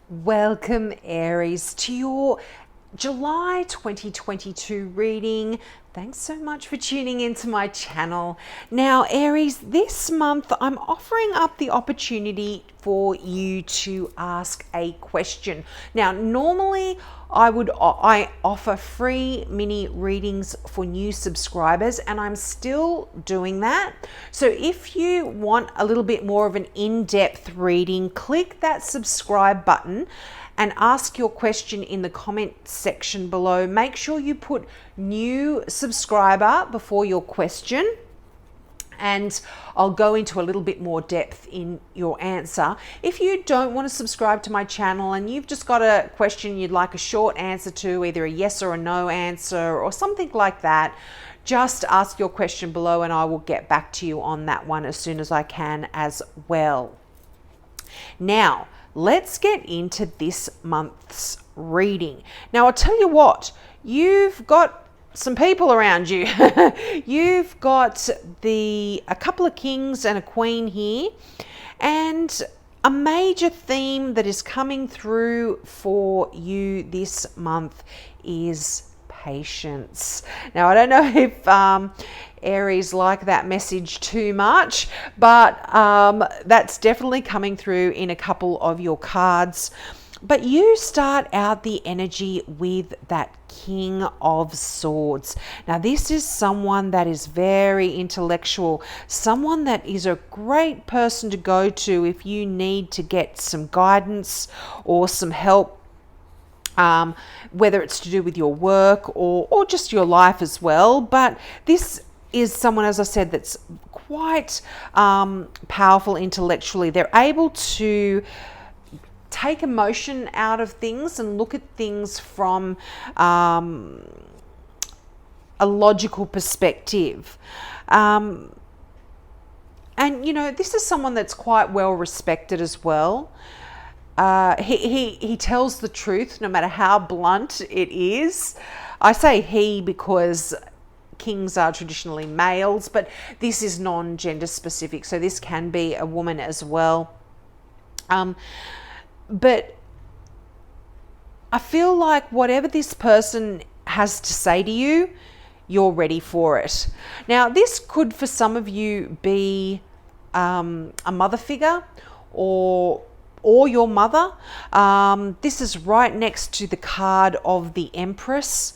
Welcome, Aries, to your July 2022 reading. Thanks so much for tuning into my channel. Now, Aries, this month I'm offering up the opportunity for you to ask a question. Now, normally I offer free mini readings for new subscribers, and I'm still doing that. So if you want a little bit more of an in-depth reading, click that subscribe button and ask your question in the comment section below. Make sure you put new subscriber before your question, and I'll go into a little bit more depth in your answer. If you don't want to subscribe to my channel and you've just got a question you'd like a short answer to, either a yes or a no answer or something like that, just ask your question below and I will get back to you on that one as soon as I can as well. Now, let's get into this month's reading. Now, I'll tell you what, you've got some people around you. You've got a couple of kings and a queen here, and a major theme that is coming through for you this month is patience. Now, I don't know if Aries like that message too much, but that's definitely coming through in a couple of your cards. But you start out the energy with that King of Swords. Now, this is someone that is very intellectual, someone that is a great person to go to if you need to get some guidance or some help, whether it's to do with your work or just your life as well. But this is someone, as I said, that's quite powerful intellectually. They're able to take emotion out of things and look at things from a logical perspective. And, you know, this is someone that's quite well respected as well. He tells the truth no matter how blunt it is. I say he because kings are traditionally males, but this is non-gender specific, so this can be a woman as well. But I feel like whatever this person has to say to you, you're ready for it. Now, this could for some of you be a mother figure or your mother. This is right next to the card of the Empress.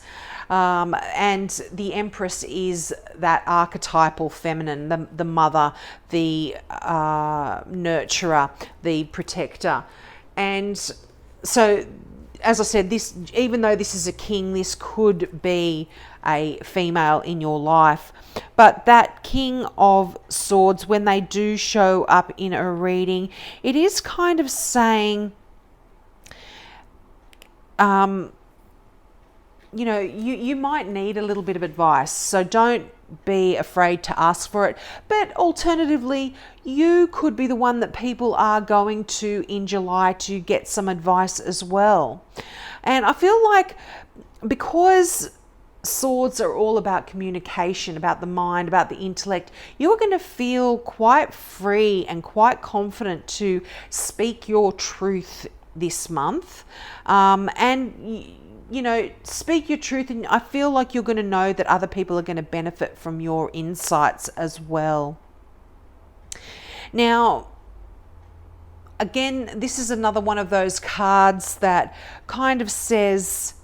And the Empress is that archetypal feminine, the mother, the nurturer, the protector. And so, as I said, this, even though this is a king, this could be a female in your life. But that King of Swords, when they do show up in a reading, it is kind of saying, you know, you might need a little bit of advice, so don't be afraid to ask for it. But alternatively, you could be the one that people are going to in July to get some advice as well. And I feel like because swords are all about communication, about the mind, about the intellect, you're going to feel quite free and quite confident to speak your truth this month. You know, speak your truth, and I feel like you're going to know that other people are going to benefit from your insights as well. Now, again, this is another one of those cards that kind of says,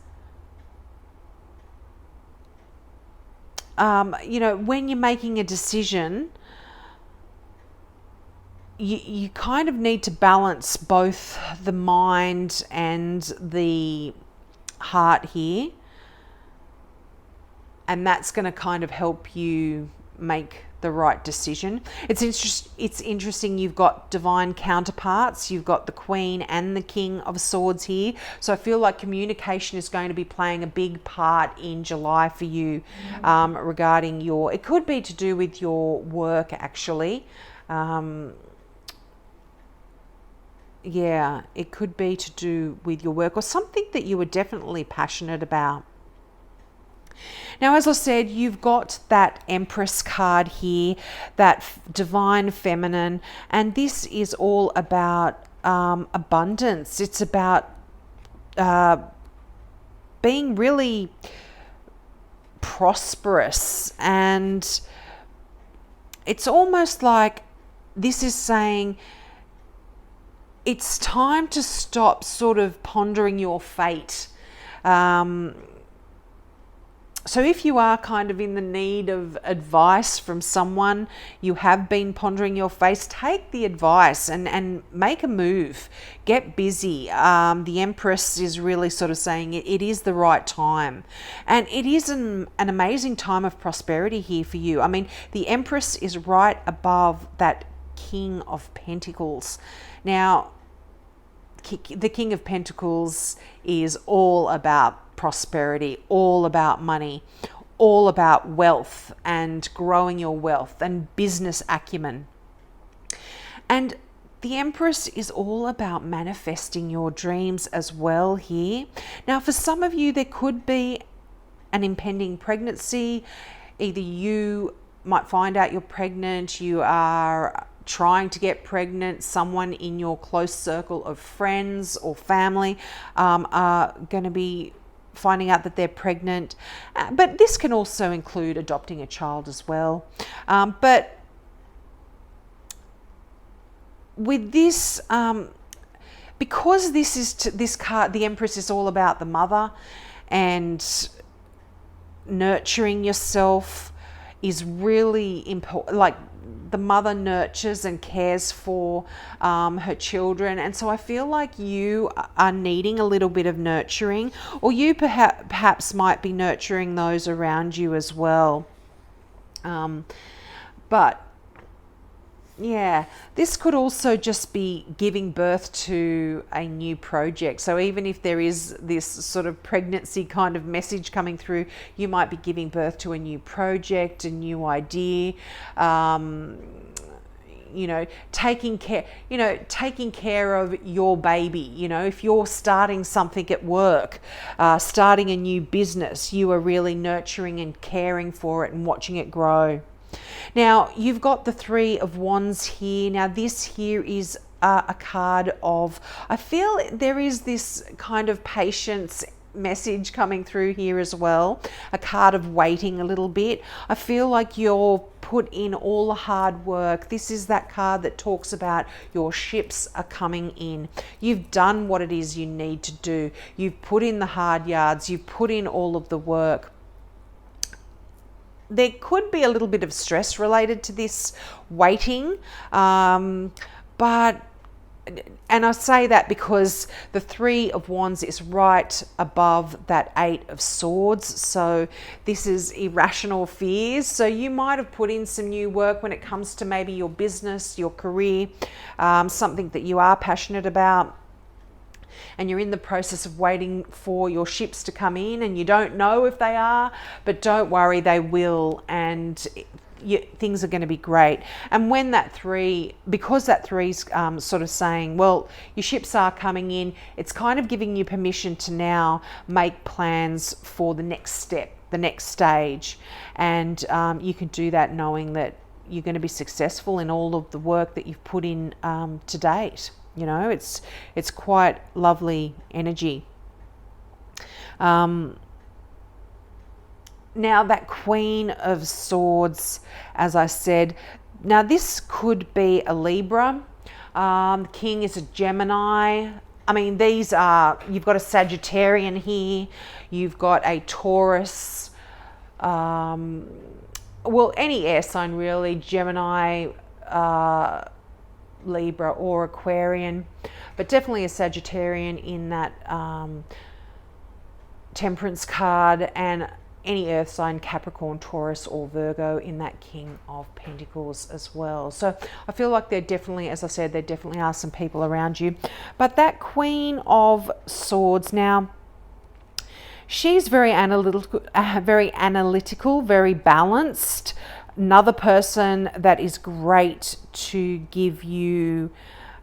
you know, when you're making a decision, you kind of need to balance both the mind and the heart here, and that's going to kind of help you make the right decision. It's interesting, you've got divine counterparts, you've got the Queen and the King of Swords here, so I feel like communication is going to be playing a big part in July for you, regarding it could be to do with your work actually. Yeah, it could be to do with your work or something that you were definitely passionate about. Now, as I said, you've got that Empress card here, that divine feminine, and this is all about abundance. It's about being really prosperous, and it's almost like this is saying it's time to stop sort of pondering your fate. So if you are kind of in the need of advice from someone, you have been pondering your fate, take the advice and make a move. Get busy. The Empress is really sort of saying it is the right time. And it is an amazing time of prosperity here for you. I mean, the Empress is right above that King of Pentacles. Now, the King of Pentacles is all about prosperity, all about money, all about wealth and growing your wealth and business acumen. And the Empress is all about manifesting your dreams as well here. Now, for some of you, there could be an impending pregnancy. Either you might find out you're pregnant, you are trying to get pregnant, someone in your close circle of friends or family are going to be finding out that they're pregnant. But this can also include adopting a child as well. But with this, because this card, the Empress, is all about the mother and nurturing yourself, is really important. Like, the mother nurtures and cares for her children, and so I feel like you are needing a little bit of nurturing, or you perhaps might be nurturing those around you as well. But yeah, this could also just be giving birth to a new project. So even if there is this sort of pregnancy kind of message coming through, you might be giving birth to a new project, a new idea, taking care of your baby. If you're starting something at work, starting a new business, you are really nurturing and caring for it and watching it grow. Now, you've got the Three of Wands here. Now, this here is a card of, I feel there is this kind of patience message coming through here as well. A card of waiting a little bit. I feel like you're put in all the hard work. This is that card that talks about your ships are coming in. You've done what it is you need to do. You've put in the hard yards. You've put in all of the work. There could be a little bit of stress related to this waiting, but and I say that because the Three of Wands is right above that Eight of Swords. So this is irrational fears. So you might have put in some new work when it comes to maybe your business, your career, something that you are passionate about, and you're in the process of waiting for your ships to come in, and you don't know if they are, but don't worry, they will, and things are going to be great. And when because that three's sort of saying, well, your ships are coming in, it's kind of giving you permission to now make plans for the next step, the next stage. And you can do that knowing that you're going to be successful in all of the work that you've put in to date. It's quite lovely energy. Now that Queen of Swords, as I said, now this could be a Libra. The King is a Gemini. I mean, you've got a Sagittarian here. You've got a Taurus. Any air sign really, Gemini, Libra or Aquarian, but definitely a Sagittarian in that Temperance card, and any earth sign, Capricorn, Taurus or Virgo in that King of Pentacles as well. So I feel like there definitely, as I said, there definitely are some people around you. But that Queen of Swords, now she's very analytical, very balanced. Another person that is great to give you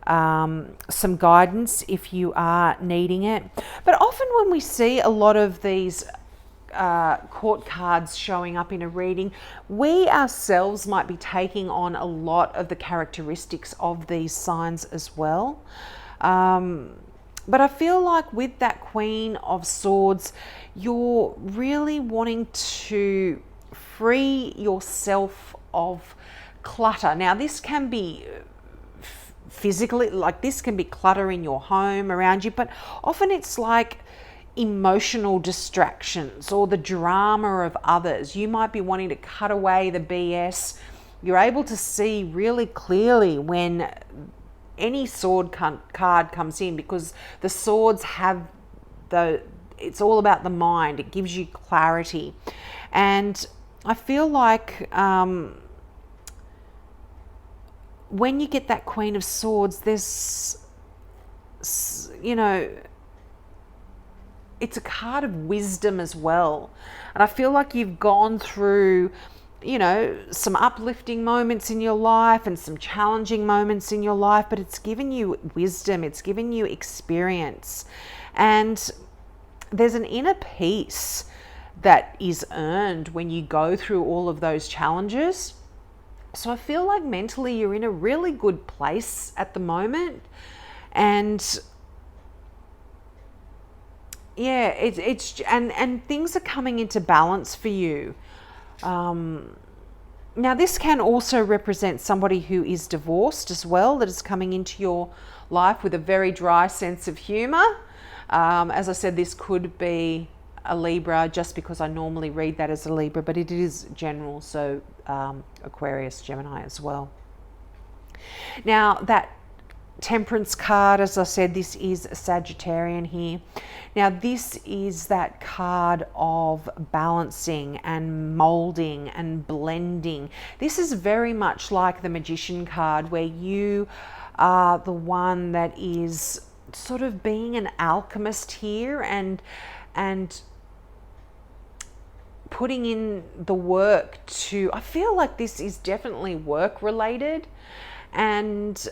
some guidance if you are needing it. But often when we see a lot of these court cards showing up in a reading, we ourselves might be taking on a lot of the characteristics of these signs as well. But I feel like with that Queen of Swords, you're really wanting to free yourself of clutter. Now, this can be physically, like this can be clutter in your home around you, but often it's like emotional distractions or the drama of others. You might be wanting to cut away the BS. You're able to see really clearly when any sword card comes in, because the swords have it's all about the mind. It gives you clarity. And I feel like when you get that Queen of Swords, there's, you know, it's a card of wisdom as well. And I feel like you've gone through, you know, some uplifting moments in your life and some challenging moments in your life, but it's given you wisdom, it's given you experience. And there's an inner peace that is earned when you go through all of those challenges. So I feel like mentally you're in a really good place at the moment. And yeah, and things are coming into balance for you. Now, this can also represent somebody who is divorced as well, that is coming into your life with a very dry sense of humor. As I said, this could be a Libra, just because I normally read that as a Libra, but it is general, so Aquarius, Gemini as well. Now, that Temperance card, as I said, this is a Sagittarian here. Now, this is that card of balancing and molding and blending. This is very much like the Magician card, where you are the one that is sort of being an alchemist here and putting in the work to, I feel like this is definitely work related, and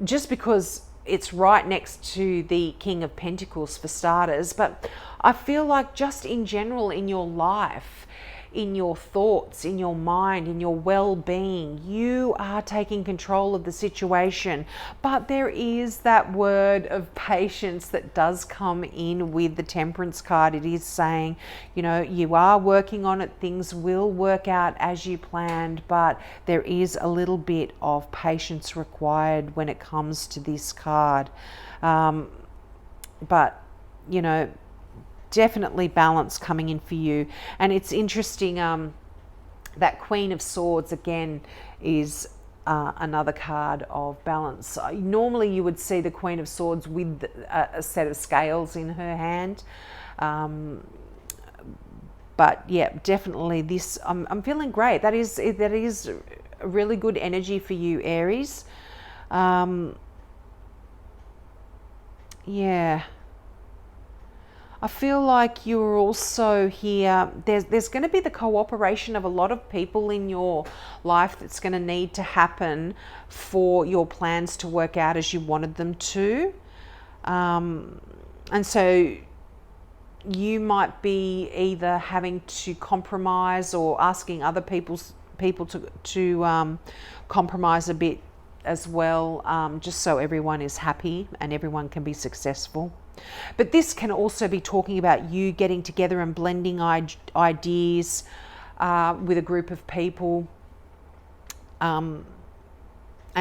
just because it's right next to the King of Pentacles for starters, but I feel like just in general in your life, in your thoughts, in your mind, in your well-being, you are taking control of the situation. But there is that word of patience that does come in with the Temperance card. It is saying, you know, you are working on it, things will work out as you planned, but there is a little bit of patience required when it comes to this card. But, you know, definitely balance coming in for you. And it's interesting, that Queen of Swords again is another card of balance. Normally you would see the Queen of Swords with a set of scales in her hand, but yeah, definitely this, I'm feeling great. That is a really good energy for you, Aries. Yeah, I feel like you're also here, there's going to be the cooperation of a lot of people in your life that's going to need to happen for your plans to work out as you wanted them to. And so you might be either having to compromise or asking other people to compromise a bit as well, just so everyone is happy and everyone can be successful. But this can also be talking about you getting together and blending ideas with a group of people, and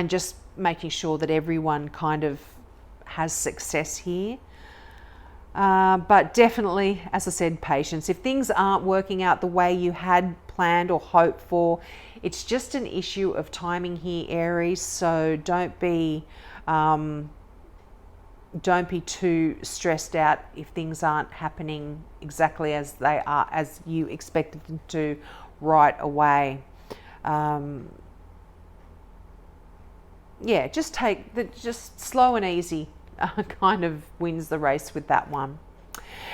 just making sure that everyone kind of has success here. But definitely, as I said, patience. If things aren't working out the way you had planned or hoped for, it's just an issue of timing here, Aries. So don't be too stressed out if things aren't happening exactly as they are, as you expected them to right away. Yeah, just slow and easy kind of wins the race with that one.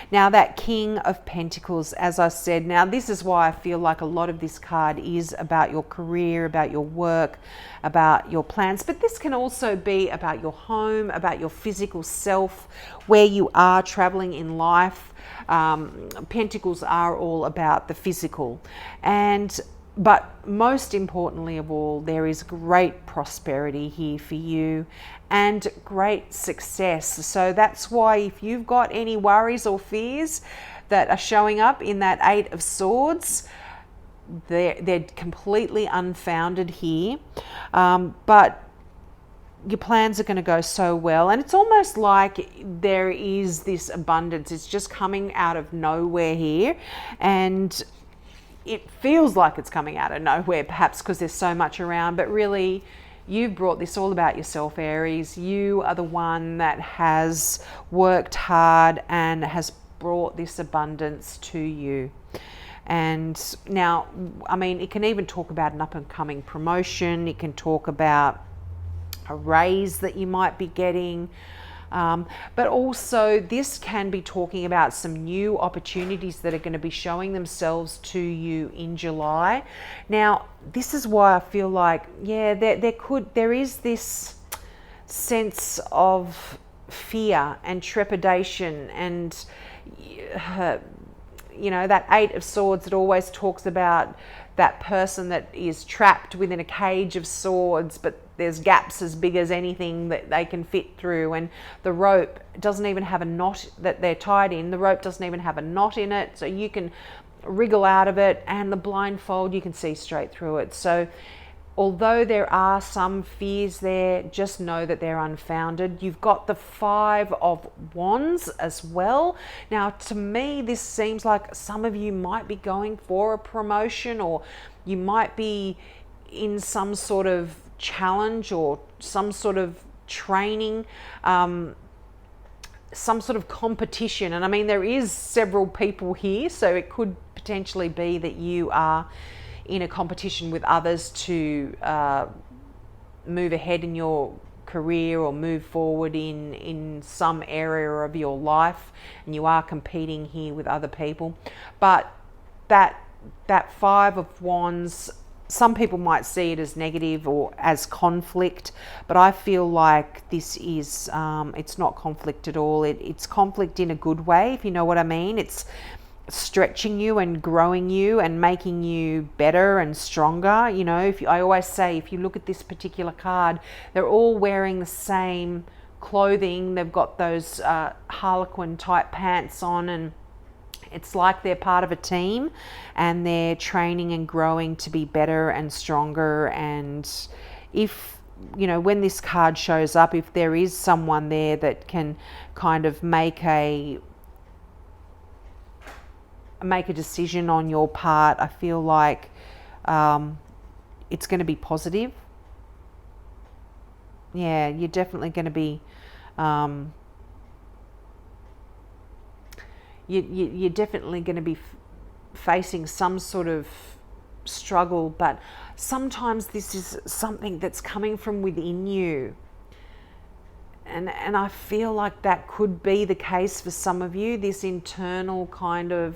Now, that King of Pentacles, as I said, now this is why I feel like a lot of this card is about your career, about your work, about your plans, but this can also be about your home, about your physical self, where you are traveling in life. Pentacles are all about the physical, and But most importantly of all, there is great prosperity here for you and great success. So that's why if you've got any worries or fears that are showing up in that Eight of Swords, they're completely unfounded here. But your plans are going to go so well, and it's almost like there is this abundance. It's just coming out of nowhere here, and it feels like it's coming out of nowhere, perhaps because there's so much around, but really you've brought this all about yourself, Aries. You are the one that has worked hard and has brought this abundance to you. And now, I mean, it can even talk about an up and coming promotion. It can talk about a raise that you might be getting. But also this can be talking about some new opportunities that are going to be showing themselves to you in July. Now, this is why I feel like, yeah, there is this sense of fear and trepidation, and you know, that Eight of Swords, it always talks about that person that is trapped within a cage of swords, but there's gaps as big as anything that they can fit through, and the rope doesn't even have a knot that they're tied in. The rope doesn't even have a knot in it, so you can wriggle out of it, and the blindfold, you can see straight through it. So although there are some fears there, just know that they're unfounded. You've got the Five of Wands as well. Now, to me, this seems like some of you might be going for a promotion, or you might be in some sort of challenge or some sort of training, some sort of competition. And I mean, there is several people here, so it could potentially be that you are in a competition with others to move ahead in your career or move forward in some area of your life, and you are competing here with other people. But that Five of Wands, some people might see it as negative or as conflict, but I feel like this is, it's not conflict at all. It's conflict in a good way, if you know what I mean. It's stretching you and growing you and making you better and stronger. You know, I always say, if you look at this particular card, they're all wearing the same clothing. They've got those harlequin type pants on, and it's like they're part of a team and they're training and growing to be better and stronger. And if, you know, when this card shows up, if there is someone there that can kind of make a decision on your part, I feel like it's going to be positive. Yeah, you're definitely going to be you're definitely going to be facing some sort of struggle, but sometimes this is something that's coming from within you. And I feel like that could be the case for some of you, this internal kind of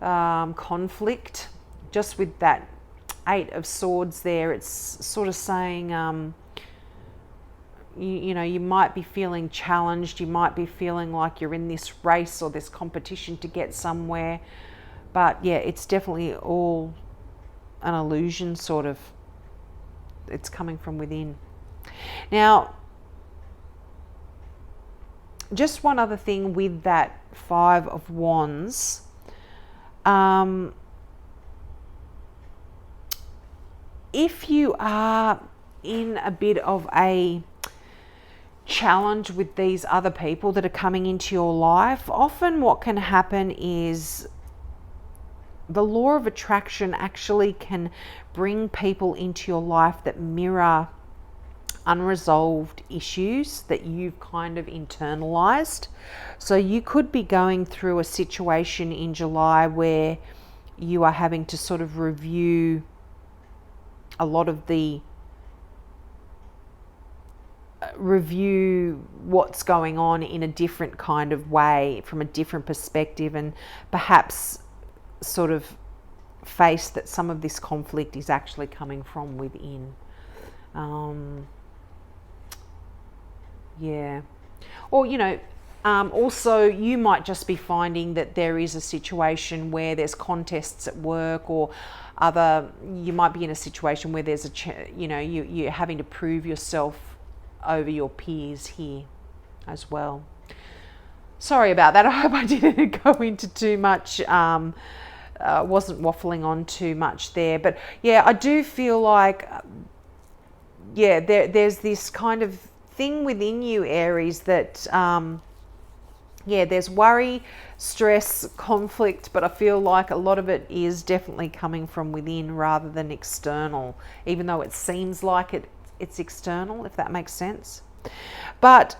conflict. Just with that Eight of Swords there, it's sort of saying, you know, you might be feeling challenged. You might be feeling like you're in this race or this competition to get somewhere. But yeah, it's definitely all an illusion, sort of. It's coming from within. Now, just one other thing with that Five of Wands. If you are in a bit of a challenge with these other people that are coming into your life, often what can happen is the law of attraction actually can bring people into your life that mirror unresolved issues that you've kind of internalized. So you could be going through a situation in July where you are having to sort of review a lot of review what's going on in a different kind of way, from a different perspective, and perhaps sort of face that some of this conflict is actually coming from within. Yeah. Or, you know, Also, you might just be finding that there is a situation where there's contests at work, or you might be in a situation where there's you're having to prove yourself over your peers here as well. Sorry about that. I hope I didn't go into too much, wasn't waffling on too much there. But yeah, I do feel like, there's this kind of thing within you, Aries, that, there's worry, stress, conflict, but I feel like a lot of it is definitely coming from within rather than external, even though it seems like it's external, if that makes sense. But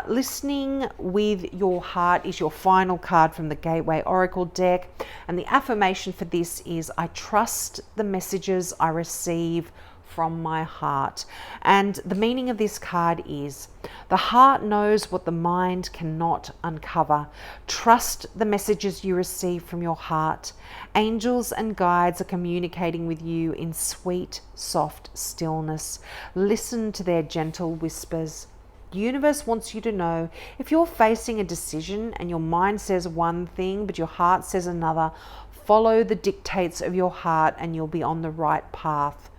listening with your heart is your final card from the Gateway Oracle deck. And the affirmation for this is, I trust the messages I receive from my heart. And the meaning of this card is, the heart knows what the mind cannot uncover. Trust the messages you receive from your heart. Angels and guides are communicating with you in sweet, soft stillness. Listen to their gentle whispers. The universe wants you to know, if you're facing a decision and your mind says one thing but your heart says another, follow the dictates of your heart and you'll be on the right path.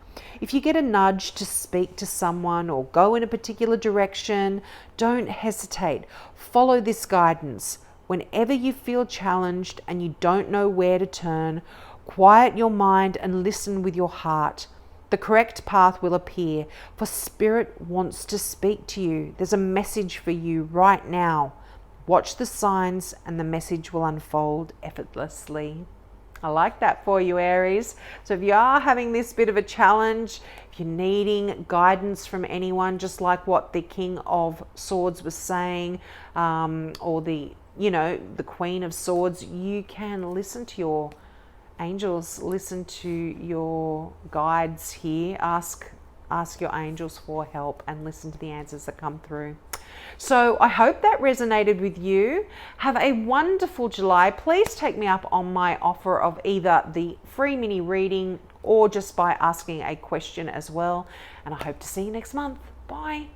If you get a nudge to speak to someone or go in a particular direction, don't hesitate. Follow this guidance. Whenever you feel challenged and you don't know where to turn, quiet your mind and listen with your heart. The correct path will appear, for Spirit wants to speak to you. There's a message for you right now. Watch the signs and the message will unfold effortlessly. I like that for you, Aries. So if you are having this bit of a challenge, if you're needing guidance from anyone, just like what the King of Swords was saying, or the Queen of Swords, you can listen to your angels, listen to your guides here, ask your angels for help and listen to the answers that come through. So I hope that resonated with you. Have a wonderful July. Please take me up on my offer of either the free mini reading or just by asking a question as well. And I hope to see you next month. Bye.